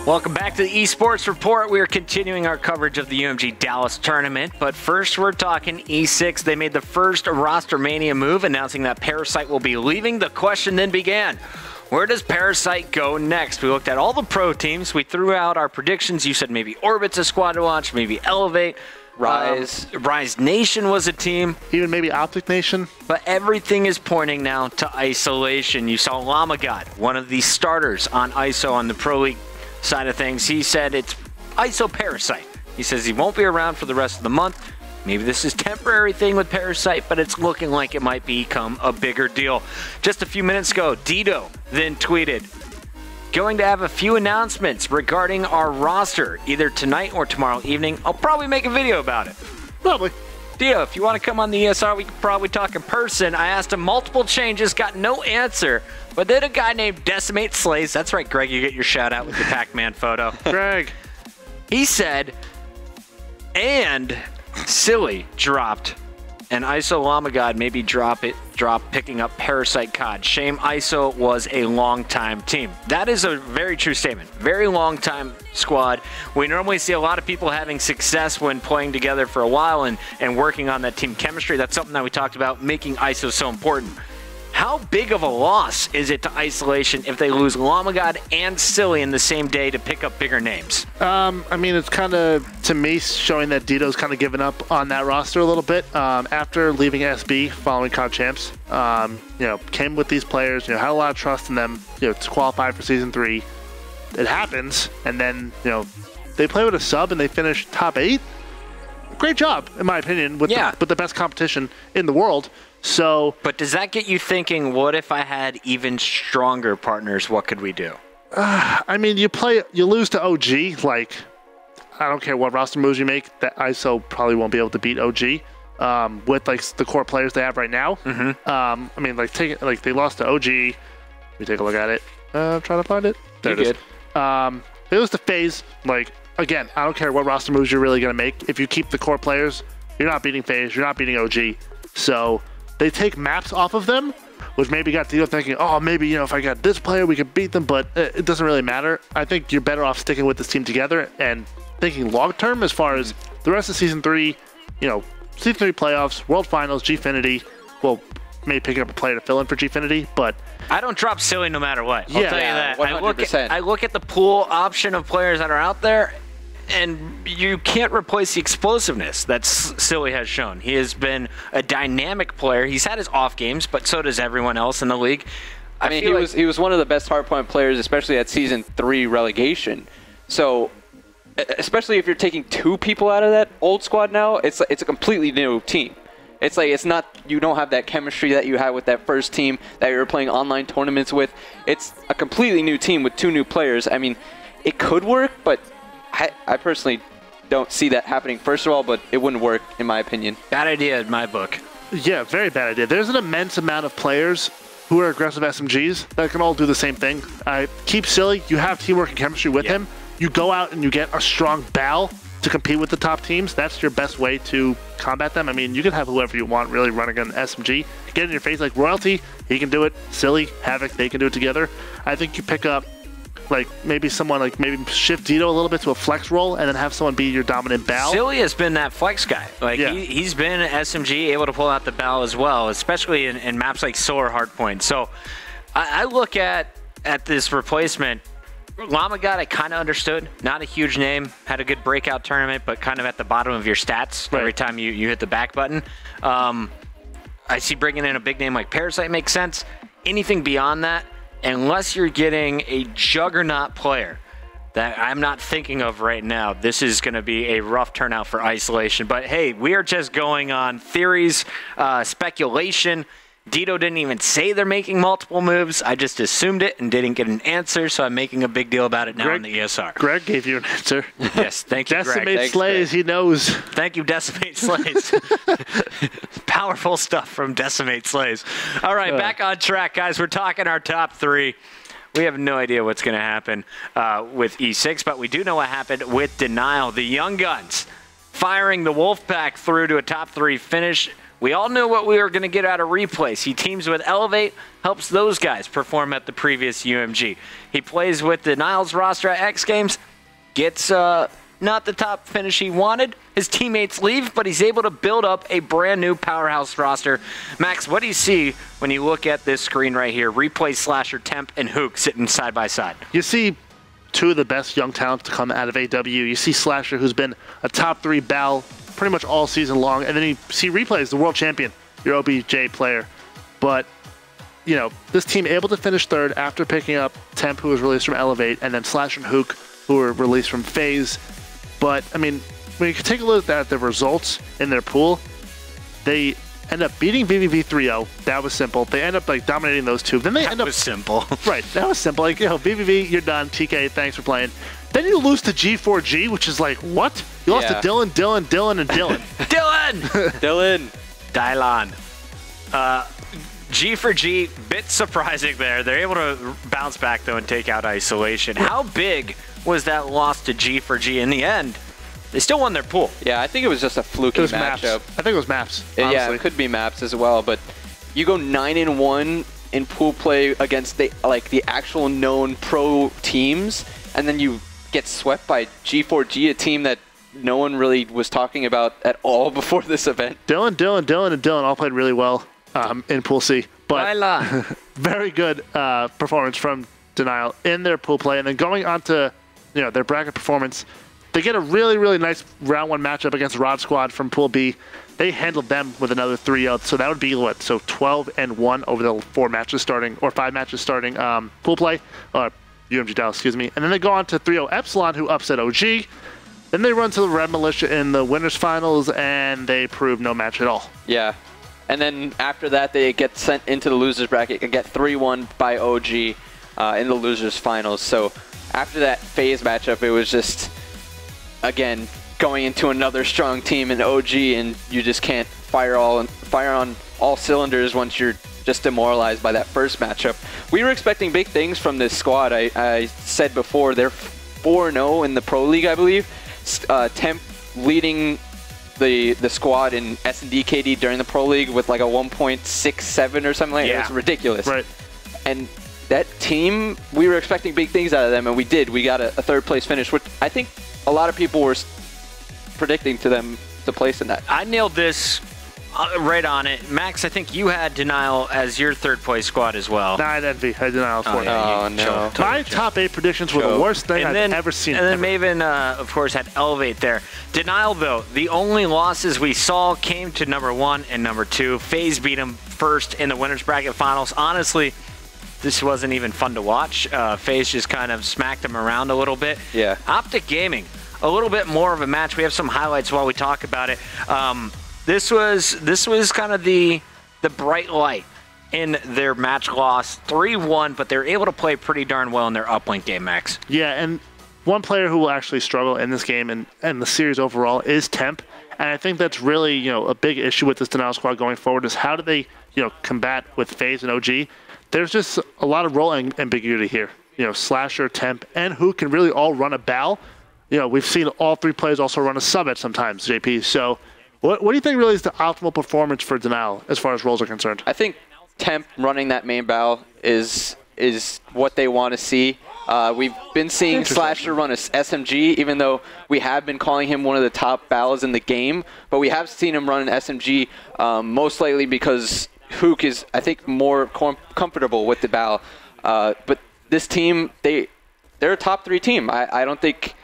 Welcome back to the eSports Report. We are continuing our coverage of the UMG Dallas tournament, but first we're talking E6. They made the first roster mania move, announcing that Parasite will be leaving. The question then began, where does Parasite go next? We looked at all the pro teams. We threw out our predictions. You said maybe Orbit's a squad to watch, maybe Elevate. Rise Nation was a team. Even maybe Optic Nation. But everything is pointing now to Isolation. You saw Llama God, one of the starters on ISO on the Pro League side of things. He said it's ISO Parasite. He says he won't be around for the rest of the month. Maybe this is a temporary thing with Parasite, but it's looking like it might become a bigger deal. Just a few minutes ago, Dito then tweeted, going to have a few announcements regarding our roster, either tonight or tomorrow evening. I'll probably make a video about it. Probably. Dito, if you want to come on the ESR, we could probably talk in person. I asked him multiple changes, got no answer. But then a guy named Decimate Slays, that's right, Greg, you get your shout out with your Pac-Man photo. Greg. He said, and Silly dropped, and ISO Llama God maybe drop picking up Parasite COD. Shame ISO was a long-time team. That is a very true statement. Very long-time squad. We normally see a lot of people having success when playing together for a while and working on that team chemistry. That's something that we talked about, making ISO so important. How big of a loss is it to Isolation if they lose Llama God and Silly in the same day to pick up bigger names? I mean, it's kind of, to me, showing that Dito's kind of given up on that roster a little bit. After leaving SB, following COD Champs, came with these players, had a lot of trust in them, to qualify for Season 3. It happens, and then, they play with a sub and they finish top 8. Great job, in my opinion, with the best competition in the world. So, but does that get you thinking, what if I had even stronger partners, what could we do? I mean, you lose to OG, like, I don't care what roster moves you make, that ISO probably won't be able to beat OG with, like, the core players they have right now. I mean, like, they lost to OG. Let me take a look at it. I'm trying to find it. There it is. They lose to FaZe. Like, again, I don't care what roster moves you're really going to make. If you keep the core players, you're not beating FaZe, you're not beating OG. So they take maps off of them, which maybe got Dito thinking, oh, maybe, if I got this player, we could beat them, but it doesn't really matter. I think you're better off sticking with this team together and thinking long-term as far as the rest of Season 3, Season 3 playoffs, World Finals, Gfinity. Well, maybe picking up a player to fill in for Gfinity, but I don't drop Silly no matter what. I'll tell you that. 100%. I look at the pool option of players that are out there, and you can't replace the explosiveness that Silly has shown. He has been a dynamic player. He's had his off games, but so does everyone else in the league. I mean, he was one of the best hardpoint players, especially at Season 3 relegation. So, especially if you're taking 2 people out of that old squad now, it's a completely new team. It's like, it's not, you don't have that chemistry that you had with that first team that you were playing online tournaments with. It's a completely new team with 2 new players. I mean, it could work, but I personally don't see that happening, first of all, but it wouldn't work, in my opinion. Bad idea in my book. Yeah, very bad idea. There's an immense amount of players who are aggressive SMGs that can all do the same thing. Keep Silly. You have teamwork and chemistry with him. You go out and you get a strong BAL to compete with the top teams. That's your best way to combat them. I mean, you can have whoever you want really running an SMG. Get in your face like Royalty. He can do it. Silly, Havoc, they can do it together. I think you pick up like maybe someone like maybe shift Dito a little bit to a flex role and then have someone be your dominant BAL. Silly has been that flex guy. Like he's been an SMG able to pull out the BAL as well, especially in maps like Solar Hardpoint. So I look at this replacement. Llama God, I kind of understood. Not a huge name. Had a good breakout tournament, but kind of at the bottom of your stats every time you hit the back button. I see bringing in a big name like Parasite makes sense. Anything beyond that, unless you're getting a juggernaut player that I'm not thinking of right now, this is going to be a rough turnout for Isolation. But hey, we are just going on theories, speculation. Dito didn't even say they're making multiple moves. I just assumed it and didn't get an answer, so I'm making a big deal about it now in the ESR. Greg gave you an answer. Yes, thank you, Greg. Decimate Slays, he knows. Thank you, Decimate Slays. Powerful stuff from Decimate Slays. All right, back on track, guys. We're talking our top 3. We have no idea what's going to happen with E6, but we do know what happened with Denial. The Young Guns firing the Wolfpack through to a top 3 finish We all knew what we were going to get out of Replays. He teams with Elevate, helps those guys perform at the previous UMG. He plays with Denial's roster at X Games, gets not the top finish he wanted. His teammates leave, but he's able to build up a brand new powerhouse roster. Max, what do you see when you look at this screen right here? Replay, Slasher, Temp, and Hook sitting side by side. You see two of the best young talents to come out of AW. You see Slasher, who's been a top 3 BAL pretty much all season long, and then you see Replays, the world champion, your OBJ player. But, you know, this team able to finish 3rd after picking up Temp, who was released from Elevate, and then Slasher and Hook, who were released from FaZe. But, I mean, when you take a look at the results in their pool, they end up beating VVV 3-0. That was simple. They end up, like, dominating those two. Then they end up... That was simple. Right, that was simple. Like, you know, VVV, you're done. TK, thanks for playing. Then you lose to G4G, which is like, what? You lost to Dylan, and Dylan. Dylan! Dylan. G4G, bit surprising there. They're able to bounce back, though, and take out Isolation. How big was that loss to G4G in the end? They still won their pool. Yeah, I think it was just a fluky matchup. Maps. I think it was Maps, honestly. Yeah, it could be Maps as well, but you go 9-1 in pool play against the actual known pro teams, and then you get swept by G4G, a team that no one really was talking about at all before this event. Dylan all played really well in Pool C. But very good performance from Denial in their pool play. And then going on to their bracket performance, they get a really, really nice round 1 matchup against Rod Squad from Pool B. They handled them with another 3-0. So that would be what? So 12-1 over the 4 matches starting, or 5 matches starting pool play. UMG Dallas, excuse me. And then they go on to 3-0 Epsilon, who upset OG. Then they run to the Red Militia in the winners finals, and they prove no match at all. Yeah. And then after that, they get sent into the losers bracket and get 3-1 by OG in the losers finals. So after that FaZe matchup, it was just, again, going into another strong team in OG, and you just can't fire on all cylinders once you're just demoralized by that first matchup. We were expecting big things from this squad. I said before, they're 4-0 in the Pro League, I believe. Temp leading the squad in S&D KD during the Pro League with like a 1.67 or something like that. It was ridiculous. Right. And that team, we were expecting big things out of them, and we did. We got a 3rd place finish, which I think a lot of people were predicting to them to place in that. I nailed this right on it. Max, I think you had Denial as your 3rd place squad as well. Nah, I had Envy. I had Denial 4. Oh, no. My top 8 predictions were the worst thing I've ever seen. And then Maven, of course, had Elevate there. Denial, though, the only losses we saw came to number 1 and number 2. FaZe beat them first in the winners bracket finals. Honestly, this wasn't even fun to watch. FaZe just kind of smacked them around a little bit. Yeah. Optic Gaming, a little bit more of a match. We have some highlights while we talk about it. This was kind of the bright light in their match loss, 3-1, but they're able to play pretty darn well in their uplink game, Max. Yeah, and one player who will actually struggle in this game and the series overall is Temp, and I think that's really a big issue with this Denial squad going forward is how do they combat with FaZe and OG. There's just a lot of role ambiguity here. Slasher, Temp, and who can really all run a BAL. We've seen all 3 players also run a sub sometimes, JP. So what do you think really is the optimal performance for Denial as far as roles are concerned? I think Temp running that main BAL is what they want to see. We've been seeing Slasher run a SMG, even though we have been calling him one of the top BALs in the game. But we have seen him run an SMG most likely because Hook is, I think, more comfortable with the BAL. But this team, they're a top 3 team. I don't think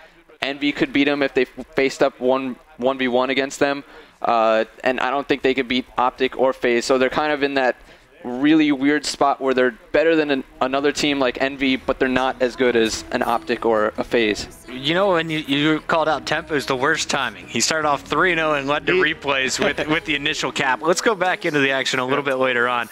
Envy could beat them if they faced up 1v1 against them. And I don't think they could beat Optic or FaZe. So they're kind of in that really weird spot where they're better than another team like Envy, but they're not as good as an Optic or a FaZe. When you called out Temp, it was the worst timing. He started off 3-0 and led to replays with the initial cap. Let's go back into the action a little bit later on.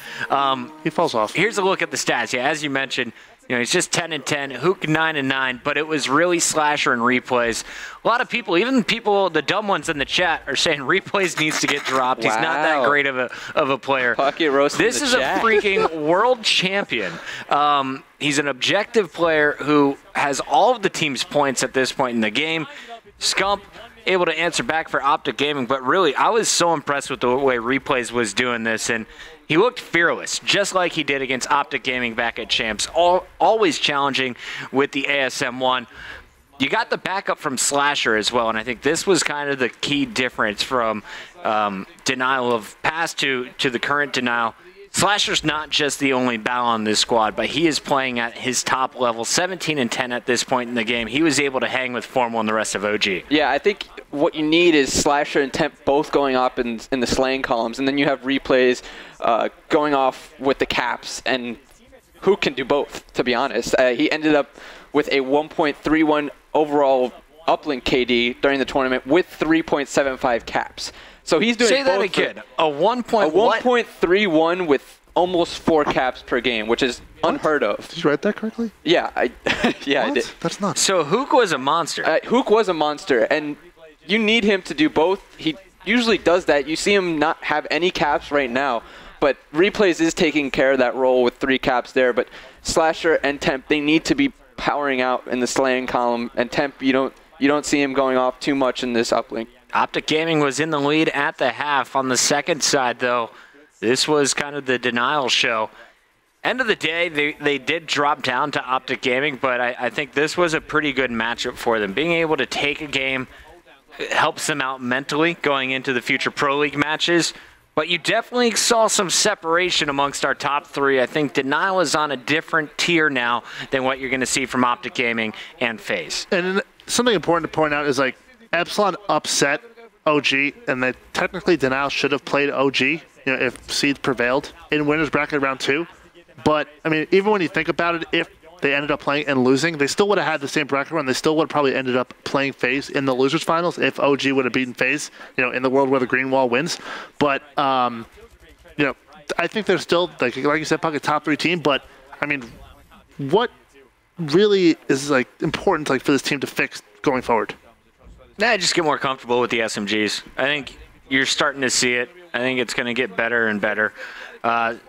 He falls off. Here's a look at the stats. Yeah, as you mentioned, he's just 10-10, Hook 9-9, but it was really Slasher and replays. A lot of people, even people, the dumb ones in the chat, are saying replays needs to get dropped. Wow. He's not that great of a player. Pocket roast. This is chat. A freaking world champion. He's an objective player who has all of the team's points at this point in the game. Scump, able to answer back for Optic Gaming, but really, I was so impressed with the way Replays was doing this, and he looked fearless, just like he did against Optic Gaming back at Champs, always challenging with the ASM-1. You got the backup from Slasher as well, and I think this was kind of the key difference from denial of pass to the current denial. Slasher's not just the only battle on this squad, but he is playing at his top level, 17-10 at this point in the game. He was able to hang with Formal and the rest of OG. Yeah, I think what you need is Slasher and Temp both going up in the slaying columns, and then you have Replays going off with the caps, and who can do both, to be honest. He ended up with a 1.31 overall uplink KD during the tournament with 3.75 caps. So he's doing Say that again. A 1.31 with almost 4 caps per game, which is unheard of. Did you write that correctly? Yeah, I did. That's nuts. So Hook was a monster. Hook was a monster, and you need him to do both. He usually does that. You see him not have any caps right now, but Replays is taking care of that role with 3 caps there. But Slasher and Temp, they need to be powering out in the slaying column, and Temp, you don't see him going off too much in this uplink. Optic Gaming was in the lead at the half. On the second side, though, this was kind of the denial show. End of the day, they did drop down to Optic Gaming, but I think this was a pretty good matchup for them. Being able to take a game helps them out mentally going into the future Pro League matches. But you definitely saw some separation amongst our top 3. I think Denial is on a different tier now than what you're going to see from Optic Gaming and FaZe. And something important to point out is, like, Epsilon upset OG, and that technically Denial should have played OG, if Seeds prevailed in winners bracket round 2. But, I mean, even when you think about it, if they ended up playing and losing, they still would have had the same bracket run. They still would have probably ended up playing FaZe in the losers finals if OG would have beaten FaZe, in the world where the green wall wins. But, I think they're still, like you said, Puck, a top 3 team. But, I mean, what really is, like, important, like, for this team to fix going forward? Just get more comfortable with the SMGs. I think you're starting to see it. I think it's going to get better and better.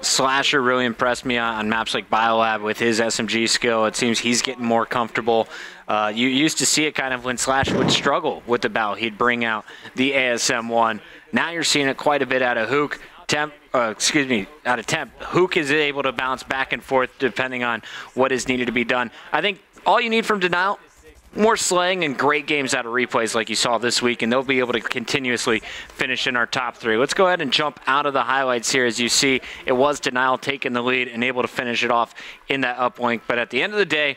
Slasher really impressed me on maps like Biolab with his SMG skill. It seems he's getting more comfortable. You used to see it kind of when Slasher would struggle with the battle. He'd bring out the ASM-1. Now you're seeing it quite a bit out of Hook. Out of Temp. Hook is able to bounce back and forth depending on what is needed to be done. I think all you need from Denial, more slaying and great games out of Replays like you saw this week, and they'll be able to continuously finish in our top 3. Let's go ahead and jump out of the highlights here. As you see, it was Denial taking the lead and able to finish it off in that uplink. But at the end of the day,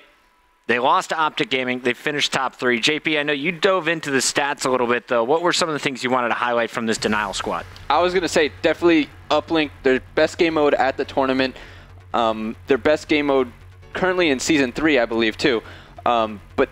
they lost to Optic Gaming. They finished top 3. JP, I know you dove into the stats a little bit, though. What were some of the things you wanted to highlight from this Denial squad? I was going to say definitely uplink, their best game mode at the tournament. Their best game mode currently in Season 3, I believe, too. But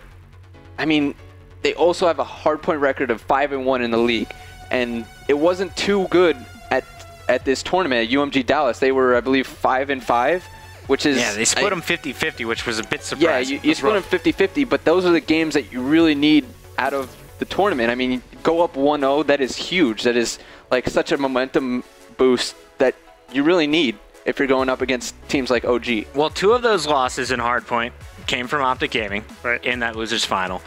I mean, they also have a hardpoint record of 5-1 in the league, and it wasn't too good at this tournament at UMG Dallas. They were, I believe, 5-5, which is they split them 50-50, which was a bit surprising. Yeah, you split them 50-50, but those are the games that you really need out of the tournament. I mean, you go up 1-0, that is huge. That is like such a momentum boost that you really need if you're going up against teams like OG. Well, 2 of those losses in hardpoint came from Optic Gaming in that losers final.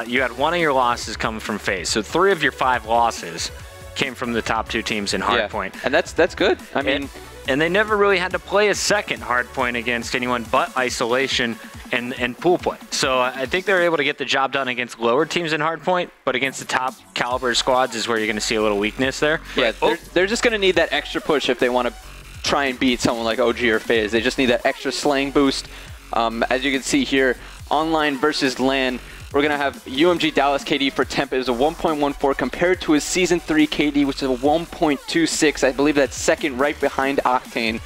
You had 1 of your losses come from FaZe. So 3 of your 5 losses came from the top 2 teams in hardpoint. And that's good. I mean, and they never really had to play a second hardpoint against anyone but Isolation and pool play. So I think they're able to get the job done against lower teams in hardpoint, but against the top caliber squads is where you're going to see a little weakness there. Yeah, they're just going to need that extra push if they want to try and beat someone like OG or FaZe. They just need that extra slaying boost. As you can see here, online versus LAN, we're going to have UMG Dallas KD for Temp is a 1.14 compared to his Season 3 KD, which is a 1.26. I believe that's second right behind Octane.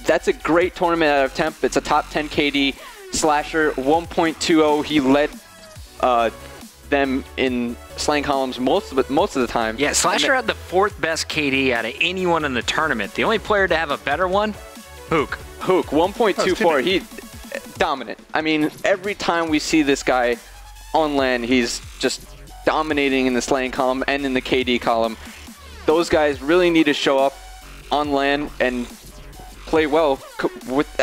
That's a great tournament out of Temp. It's a top 10 KD. Slasher, 1.20. He led them in slaying columns most of the time. Yeah, Slasher had the 4th best KD out of anyone in the tournament. The only player to have a better one, Hook. 1.24. He dominant. I mean, every time we see this guy on LAN, he's just dominating in the slaying column and in the KD column. Those guys really need to show up on LAN and play well.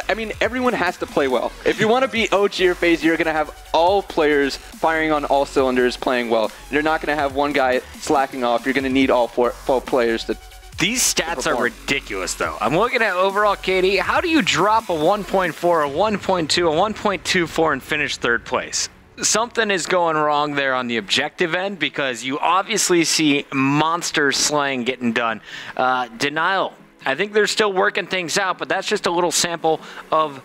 I mean, everyone has to play well. If you want to beat OG or FaZe, you're going to have all players firing on all cylinders, playing well. You're not going to have one guy slacking off. You're going to need all four players to. These stats are ridiculous, though. I'm looking at overall KD. How do you drop a 1.4, a 1.2, a 1.24 and finish third place? Something is going wrong there on the objective end because you obviously see monster slaying getting done. Denial. I think they're still working things out, but that's just a little sample of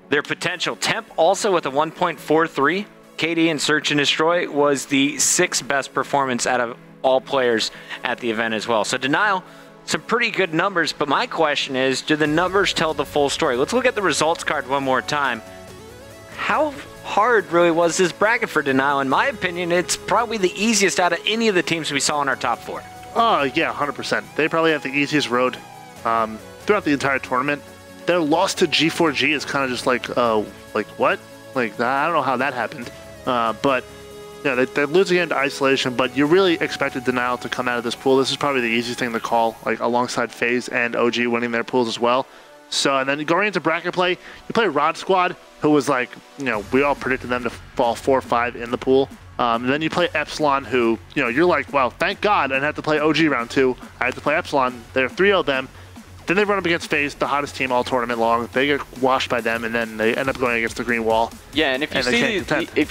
their potential. Temp also with a 1.43. KD in Search and Destroy was the 6th best performance out of all players at the event as well. So Denial, some pretty good numbers, but my question is, do the numbers tell the full story? Let's look at the results card one more time. How hard really was this bracket for Denial? In my opinion, it's probably the easiest out of any of the teams we saw in our top 4. Oh, yeah, 100%. They probably have the easiest road throughout the entire tournament. Their loss to G4G is kind of just like what? Like, I don't know how that happened. But, yeah, they're losing into Isolation, but you really expected Denial to come out of this pool. This is probably the easiest thing to call, like, alongside FaZe and OG winning their pools as well. So, and then going into bracket play, you play Rod Squad, who was like, we all predicted them to fall 4-5 in the pool. And then you play Epsilon, who, you're like, well, thank God I didn't have to play OG round 2. I had to play Epsilon. They're 3-0 them. Then they run up against FaZe, the hottest team all tournament long. They get washed by them, and then they end up going against the green wall. Yeah, and if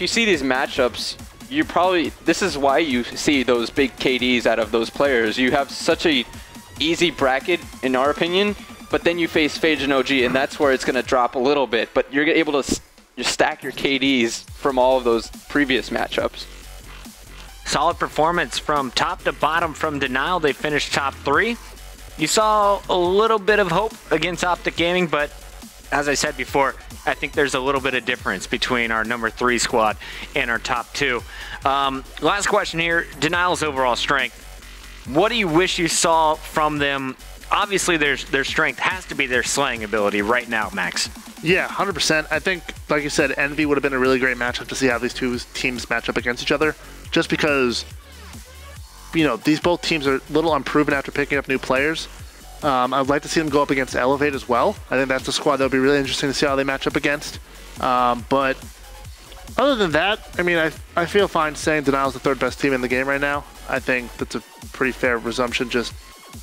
you see these matchups, you probably, this is why you see those big KDs out of those players. You have such a easy bracket, in our opinion, but then you face FaZe and OG, and that's where it's going to drop a little bit. But you're able to stack your KDs from all of those previous matchups. Solid performance from top to bottom from Denial. They finished top 3. You saw a little bit of hope against Optic Gaming, but as I said before, I think there's a little bit of difference between our number 3 squad and our top 2. Last question here, Denial's overall strength. What do you wish you saw from them? Obviously, their strength has to be their slaying ability right now, Max. Yeah, 100%. I think, like you said, Envy would have been a really great matchup to see how these two teams match up against each other, just because these both teams are a little unproven after picking up new players. I'd like to see them go up against Elevate as well. I think that's a squad that would be really interesting to see how they match up against. But other than that, I mean, I feel fine saying Denial's the 3rd best team in the game right now. I think that's a pretty fair resumption just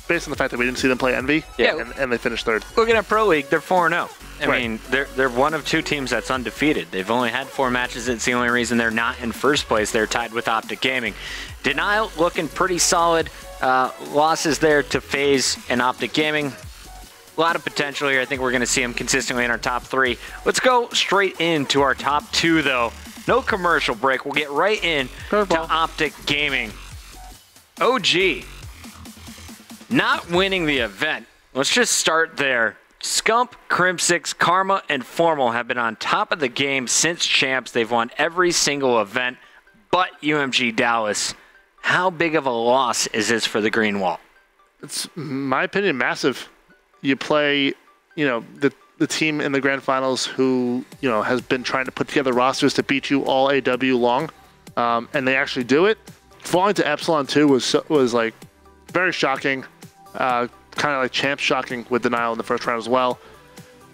based on the fact that we didn't see them play Envy, and they finished 3rd. Looking at Pro League, they're 4-0. I mean, they're one of 2 teams that's undefeated. They've only had 4 matches. It's the only reason they're not in first place. They're tied with Optic Gaming. Denial looking pretty solid. Losses there to FaZe and Optic Gaming. A lot of potential here. I think we're going to see them consistently in our top 3. Let's go straight into our top 2, though. No commercial break. We'll get right in to Optic Gaming. OG not winning the event. Let's just start there. Scump, Crimsix, Karma, and Formal have been on top of the game since champs. They've won every single event but UMG Dallas. How big of a loss is this for the Green Wall? It's, in my opinion, massive. You play, the team in the grand finals who, has been trying to put together rosters to beat you all AW long, and they actually do it. Falling to Epsilon 2 was like very shocking. Kind of like champs shocking with Denial in the first round as well.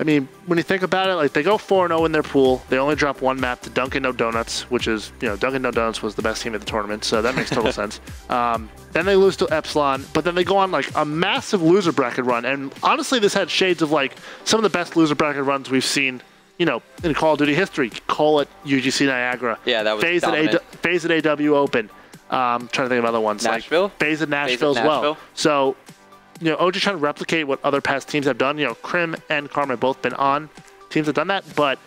I mean, when you think about it, like they go 4-0 in their pool. They only drop 1 map to Dunkin' No Donuts, which is, Dunkin' No Donuts was the best team at the tournament, so that makes total sense. Then they lose to Epsilon, but then they go on like a massive loser bracket run. And honestly, this had shades of like some of the best loser bracket runs we've seen, in Call of Duty history. Call it UGC Niagara. Yeah, that was FaZe at AW Open. Trying to think of other ones. Nashville? Like FaZe at Nashville as well. So, OG trying to replicate what other past teams have done. Crim and Karma have both been on teams that have done that, but,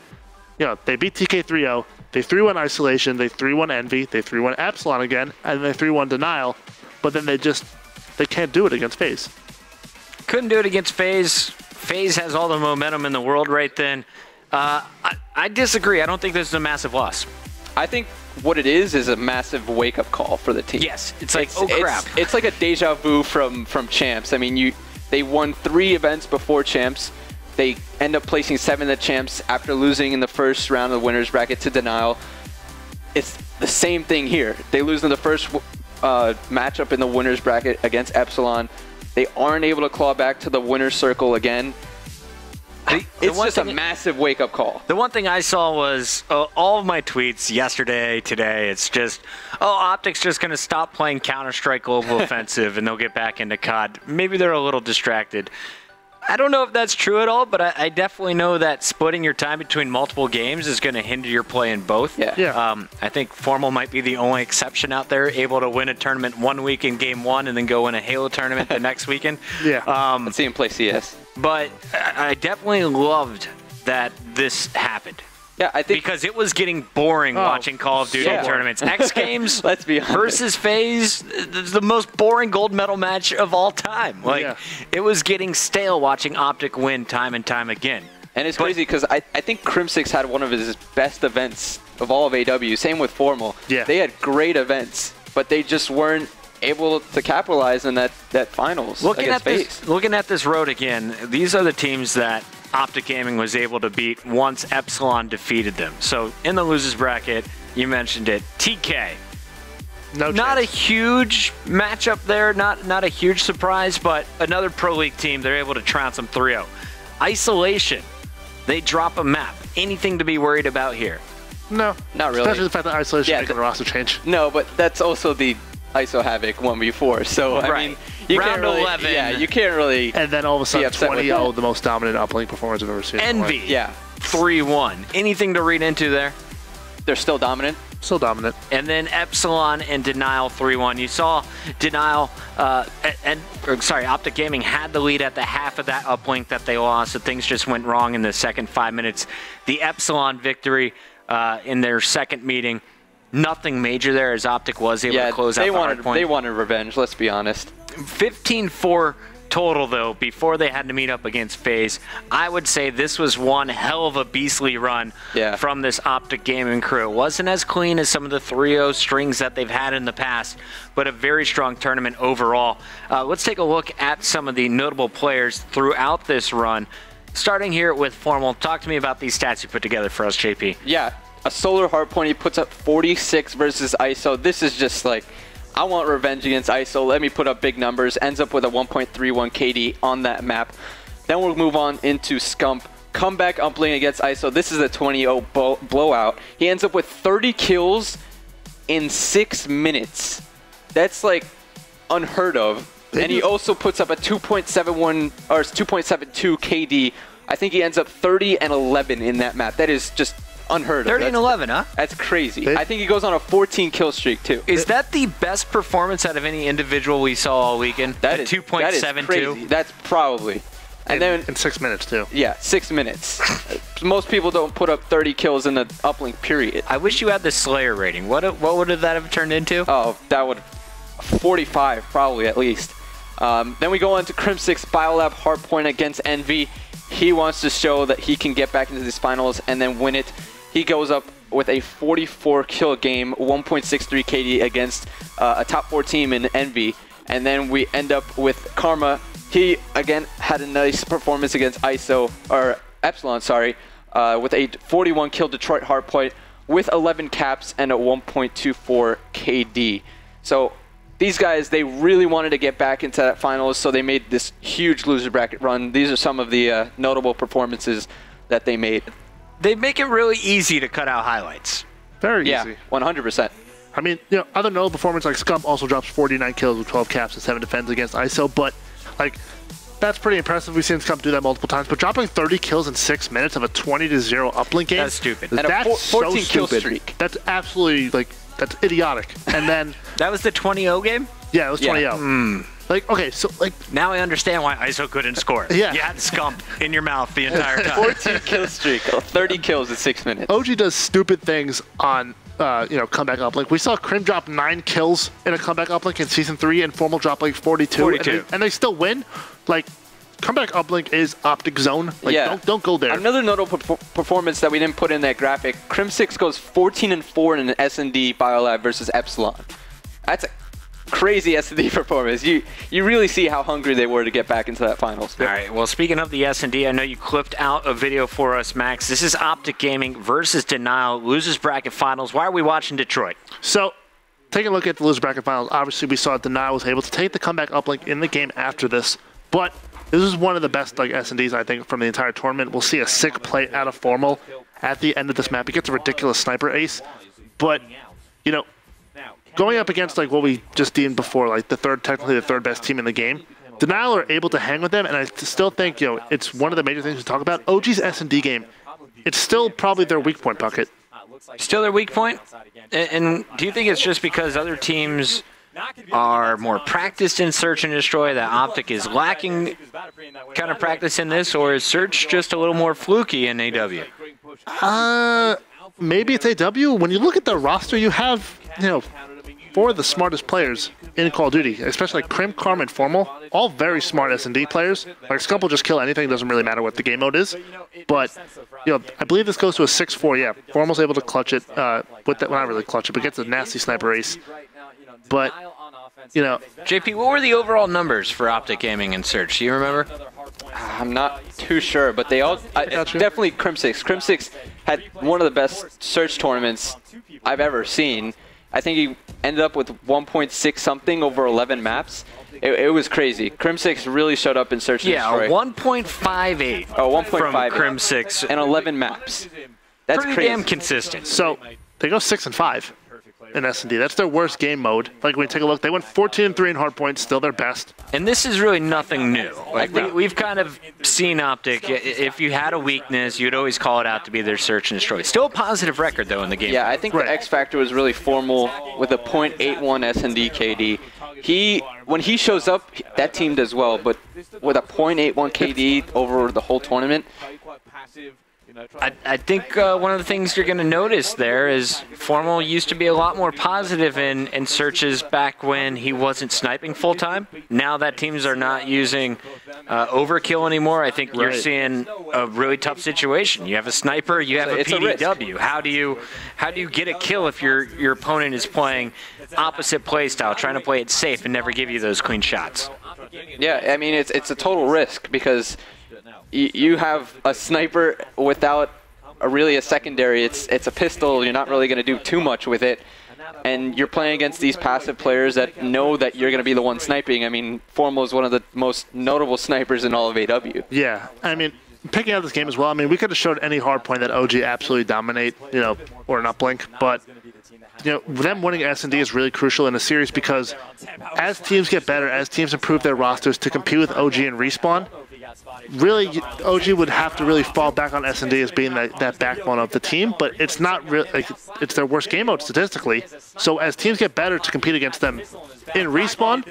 they beat TK 3-0. They 3-1 Isolation. They 3-1 Envy. They 3-1 Epsilon again, and they 3-1 Denial. But then they can't do it against FaZe. Couldn't do it against FaZe. FaZe has all the momentum in the world right then. I disagree. I don't think this is a massive loss. I think what it is a massive wake-up call for the team. Yes, it's like, oh crap. It's like a deja vu from champs. I mean, they won 3 events before champs. They end up placing 7th at champs after losing in the first round of the winners bracket to Denial. It's the same thing here. They lose in the first matchup in the winners bracket against Epsilon. They aren't able to claw back to the winner's circle again. It's just a massive wake-up call. The one thing I saw was all of my tweets yesterday, today, it's just, Optic's just going to stop playing Counter-Strike Global Offensive and they'll get back into COD. Maybe they're a little distracted. I don't know if that's true at all, but I definitely know that splitting your time between multiple games is going to hinder your play in both. Yeah. I think Formal might be the only exception out there, able to win a tournament 1 week in game 1 and then go win a Halo tournament the next weekend. Yeah. Let's see him play CS. But I definitely loved that this happened. Yeah, I think because it was getting boring watching Call of Duty tournaments. X Games Let's be honest. versus FaZe, the most boring gold medal match of all time. It was getting stale watching Optic win time and time again. And it's crazy because I think Crim6 had one of his best events of all of AW. Same with Formal. Yeah. They had great events, but they just weren't able to capitalize in that finals against FaZe. Looking at this road again, these are the teams that Optic Gaming was able to beat once Epsilon defeated them. So in the losers bracket, you mentioned it, TK. Not a huge matchup there, not a huge surprise, but another Pro League team, they're able to trounce them 3-0. Isolation, they drop a map. Anything to be worried about here? No. Not really. Especially the fact that Isolation making the roster change. No, but that's also the ISO Havoc 1v4. So, I mean, you Round can't really, 11. Yeah, you can't really. And then all of a sudden, upset with 20-0, the most dominant uplink performance I've ever seen. Envy. Yeah. 3-1. Anything to read into there? They're still dominant. Still dominant. And then Epsilon and Denial 3-1. You saw Denial Optic Gaming had the lead at the half of that uplink that they lost, so things just went wrong in the second 5 minutes. The Epsilon victory in their second meeting, nothing major there as Optic was able to close out the hard point. They wanted revenge, let's be honest. 15-4 total, though, before they had to meet up against FaZe. I would say this was one hell of a beastly run from this Optic Gaming crew. It wasn't as clean as some of the 3-0 strings that they've had in the past, but a very strong tournament overall. Let's take a look at some of the notable players throughout this run. Starting here with Formal, talk to me about these stats you put together for us, JP. Yeah, a Solar Hardpoint, he puts up 46 versus ISO. This is just like, I want revenge against ISO. Let me put up big numbers. Ends up with a 1.31 KD on that map. Then we'll move on into Scump. Comeback uplink against ISO. This is a 20-0 blowout. He ends up with 30 kills in 6 minutes. That's unheard of. And he also puts up a 2.71 or 2.72 KD. I think he ends up 30 and 11 in that map. That is just unheard of. 30 and 11, huh? That's crazy. I think he goes on a 14 kill streak too. Is that the best performance out of any individual we saw all weekend? That is 2.72. That's probably. And then in 6 minutes too. Yeah, 6 minutes. Most people don't put up 30 kills in the uplink period. I wish you had the Slayer rating. What would that have turned into? Oh, that would 45 probably at least. Then we go on to Crim6 Biolab Hardpoint against Envy. He wants to show that he can get back into these finals and then win it. He goes up with a 44 kill game, 1.63 KD against a top 4 team in Envy. And then we end up with Karma. He, again, had a nice performance against Epsilon, with a 41 kill Detroit Hardpoint with 11 caps and a 1.24 KD. So these guys, they really wanted to get back into that finals, so they made this huge loser bracket run. These are some of the notable performances that they made. They make it really easy to cut out highlights. Very easy. Yeah, 100%. I mean, other notable performance like Scump also drops 49 kills with 12 caps and 7 defends against ISO, but that's pretty impressive. We've seen Scump do that multiple times, but dropping 30 kills in 6 minutes of a 20-0 uplink game. That's stupid. And that's 14 so kill stupid. streak. That's absolutely that's idiotic. And then that was the 20-0 game? Yeah, it was 20-0. Okay, so now I understand why ISO couldn't score. Yeah. You had Scump in your mouth the entire time. 14 kill streak, 30 kills in 6 minutes. OG does stupid things on comeback uplink. We saw Crim drop 9 kills in a comeback uplink in season 3 and Formal drop 42. And they still win. Comeback uplink is Optic zone. Don't go there. Another notable performance that we didn't put in that graphic, Crim6 goes 14-4 in an S&D Biolab versus Epsilon. That's a crazy S&D performance. You really see how hungry they were to get back into that finals. All right, well, speaking of the S&D, I know you clipped out a video for us, Max. This is Optic Gaming versus Denial, losers bracket finals. Why are we watching Detroit? So, taking a look at the loser bracket finals, obviously we saw Denial was able to take the comeback uplink in the game after this, but This is one of the best like S&Ds, I think, from the entire tournament. We'll see a sick play out of Formal at the end of this map. He gets a ridiculous sniper ace. But, you know, going up against like what we just deemed before, like technically the third best team in the game, Denial are able to hang with them, and I still think, you know, it's one of the major things we talk about. OG's S&D game, it's still probably their weak point bucket. Still their weak point? And do you think it's just because other teams are more practiced in search and destroy that Optic is lacking kind of practice in this, or is search just a little more fluky in AW? Maybe it's AW. When you look at the roster, you have, you know, 4 of the smartest players in Call of Duty, especially like Crim, Karma, and Formal, all very smart S&D players. Like Scump will just kill anything, doesn't really matter what the game mode is. But, you know, I believe this goes to a 6-4. Yeah, Formal's able to clutch it with that. Well, not really clutch it, but gets a nasty sniper ace. But, you know, JP, what were the overall numbers for Optic Gaming and Search? Do you remember? I'm not too sure, but they all definitely Crim6. Crim6 had one of the best search tournaments I've ever seen. I think he ended up with 1.6 something over 11 maps. It was crazy. Crim6 really showed up in search and destroy. Yeah, 1.58. Oh, 1.5 from Crim6 and 11 maps. That's pretty crazy. damn consistent. So they go 6-5 in S&D. That's their worst game mode. Like when you take a look, they went 14-3 in hardpoint, still their best. And this is really nothing new. Like we've kind of seen Optic. If you had a weakness, you'd always call it out to be their search and destroy. Still a positive record though in the game. Yeah, I think the X factor was really Formal with a .81 S&D KD. When he shows up, that team does well, but with a .81 KD over the whole tournament. I think one of the things you're going to notice there is Formal used to be a lot more positive in searches back when he wasn't sniping full-time. Now that teams are not using overkill anymore, I think you're seeing a really tough situation. You have a sniper, you have a PDW. How do you get a kill if your opponent is playing opposite play style, trying to play it safe and never give you those clean shots? Yeah, I mean, it's a total risk because you have a sniper without really a secondary. It's a pistol. You're not really going to do too much with it. And you're playing against these passive players that know that you're going to be the one sniping. I mean, Formal is one of the most notable snipers in all of AW. Yeah, I mean, picking out this game as well, I mean, we could have showed any hard point that OG absolutely dominate, you know, or an uplink, but you know, them winning S&D is really crucial in a series because as teams get better, as teams improve their rosters to compete with OG and Respawn, really, OG would have to really fall back on S&D as being that backbone of the team, but it's not really, like, it's their worst game mode statistically. So as teams get better to compete against them in Respawn,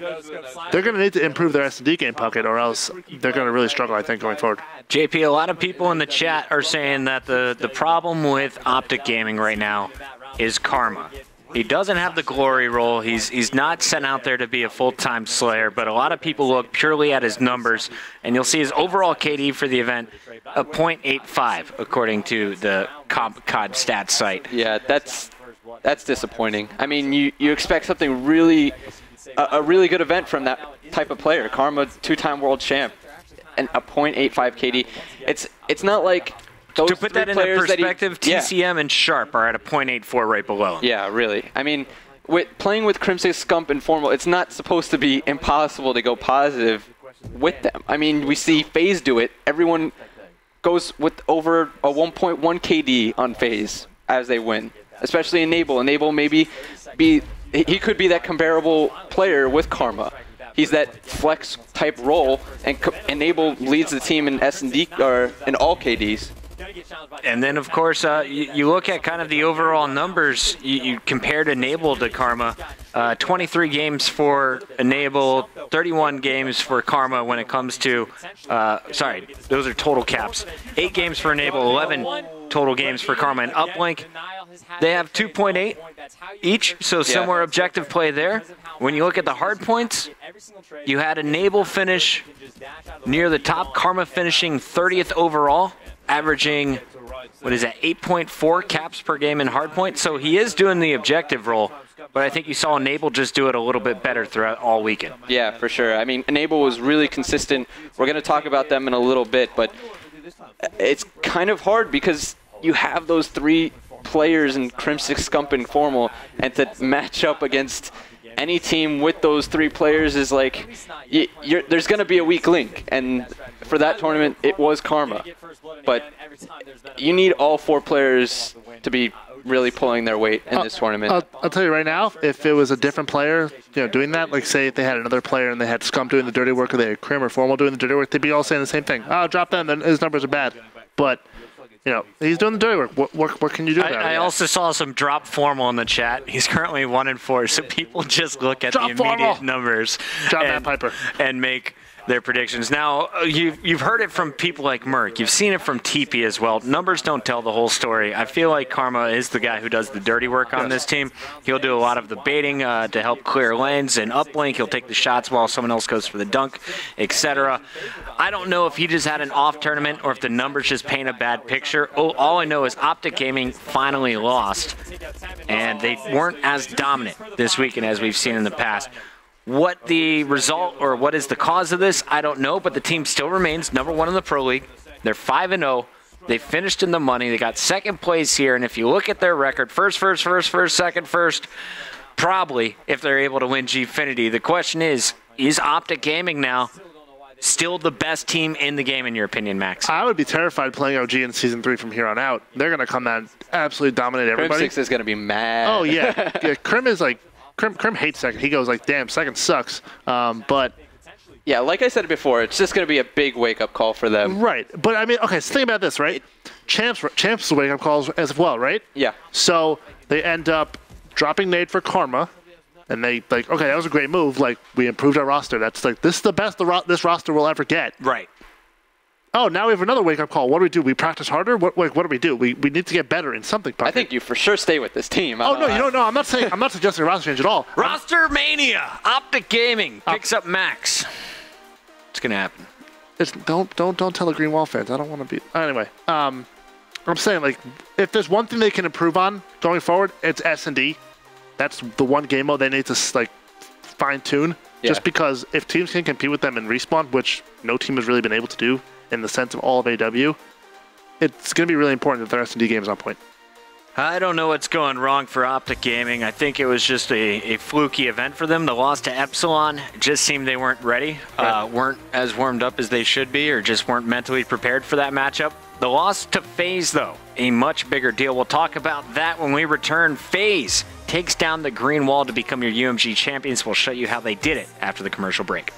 they're going to need to improve their S&D game pocket or else they're going to really struggle, I think, going forward. JP, a lot of people in the chat are saying that the problem with Optic Gaming right now is Karma. He doesn't have the glory role. He's not sent out there to be a full-time Slayer, but a lot of people look purely at his numbers, and you'll see his overall KD for the event, a .85, according to the COD stats site. Yeah, that's disappointing. I mean, you expect something really, a really good event from that type of player. Karma, 2-time world champ, and a .85 KD. It's not like those to put that into perspective, yeah. TCM and Sharp are at a .84 right below him. Yeah, really. I mean, playing with Crim6, Scump, and Formal, it's not supposed to be impossible to go positive with them. I mean, we see FaZe do it. Everyone goes with over a 1.1 KD on FaZe as they win, especially Enable. Enable maybe he could be that comparable player with Karma. He's that flex type role, and Enable leads the team in S&D or in all KDs. And then, of course, you look at kind of the overall numbers. You compared Enable to Karma. 23 games for Enable, 31 games for Karma when it comes to, sorry, those are total caps. 8 games for Enable, 11 total games for Karma. And Uplink, they have 2.8 each, so similar objective play there. When you look at the hard points, you had Enable finish near the top, Karma finishing 30th overall, averaging, what is that, 8.4 caps per game in hardpoint. So he is doing the objective role, but I think you saw Enable just do it a little bit better throughout all weekend. Yeah, for sure. I mean, Enable was really consistent. We're going to talk about them in a little bit, but it's kind of hard because you have those 3 players in Crim6, Scump, and Formal, and to match up against any team with those 3 players is like, there's going to be a weak link. And for that tournament, it was Karma. But you need all 4 players to be really pulling their weight in this tournament. I'll tell you right now, if it was a different player, doing that, like say if they had another player and they had Scum doing the dirty work, or they had Krim or Formal doing the dirty work, they'd be all saying the same thing. Oh, drop them, then his numbers are bad. But he's doing the dirty work. What can you do about it? I also saw some drop Formal in the chat. He's currently 1-4, so people just look at the immediate numbers and make their predictions. Now, you've heard it from people like Merc. You've seen it from TP as well. Numbers don't tell the whole story. I feel like Karma is the guy who does the dirty work on this team. He'll do a lot of the baiting to help clear lanes and uplink. He'll take the shots while someone else goes for the dunk, etc. I don't know if he just had an off tournament or if the numbers just paint a bad picture. All I know is Optic Gaming finally lost, and they weren't as dominant this weekend as we've seen in the past. What the result or what is the cause of this, I don't know, but the team still remains #1 in the Pro League. They're 5-0. They finished in the money. They got second place here, and if you look at their record, first, second, first, probably if they're able to win Gfinity. The question is Optic Gaming now still the best team in the game, in your opinion, Max? I would be terrified playing OG in Season 3 from here on out. They're going to come out and absolutely dominate everybody. Krim 6 is going to be mad. Oh, yeah. Krim is like, Krim hates second. He goes like, damn, second sucks. But yeah, like I said before, it's just going to be a big wake-up call for them. Right. But, I mean, okay, so think about this, right? Champs wake-up calls as well, right? Yeah. So they end up dropping Nade for Karma, and they, like, okay, that was a great move. Like, we improved our roster. That's like, this is the best this roster will ever get. Right. Oh, now we have another wake-up call. What do? We practice harder? What do we do? We need to get better in something. I think you for sure stay with this team. Oh, no, you don't know. I'm not suggesting a roster change at all. Roster Mania. Optic Gaming picks up Max. It's going to happen. Don't tell the Green Wall fans. I don't want to be... Anyway, I'm saying, like, if there's one thing they can improve on going forward, it's S&D. That's the one game mode they need to, like, fine-tune. Yeah. Just because if teams can compete with them in Respawn, which no team has really been able to do, in the sense of all of AW, it's going to be really important that their S&D game is on point. I don't know what's going wrong for Optic Gaming. I think it was just a fluky event for them. The loss to Epsilon, it just seemed they weren't ready, weren't as warmed up as they should be, or just weren't mentally prepared for that matchup. The loss to FaZe, though, a much bigger deal. We'll talk about that when we return. FaZe takes down the Green Wall to become your UMG champions. We'll show you how they did it after the commercial break.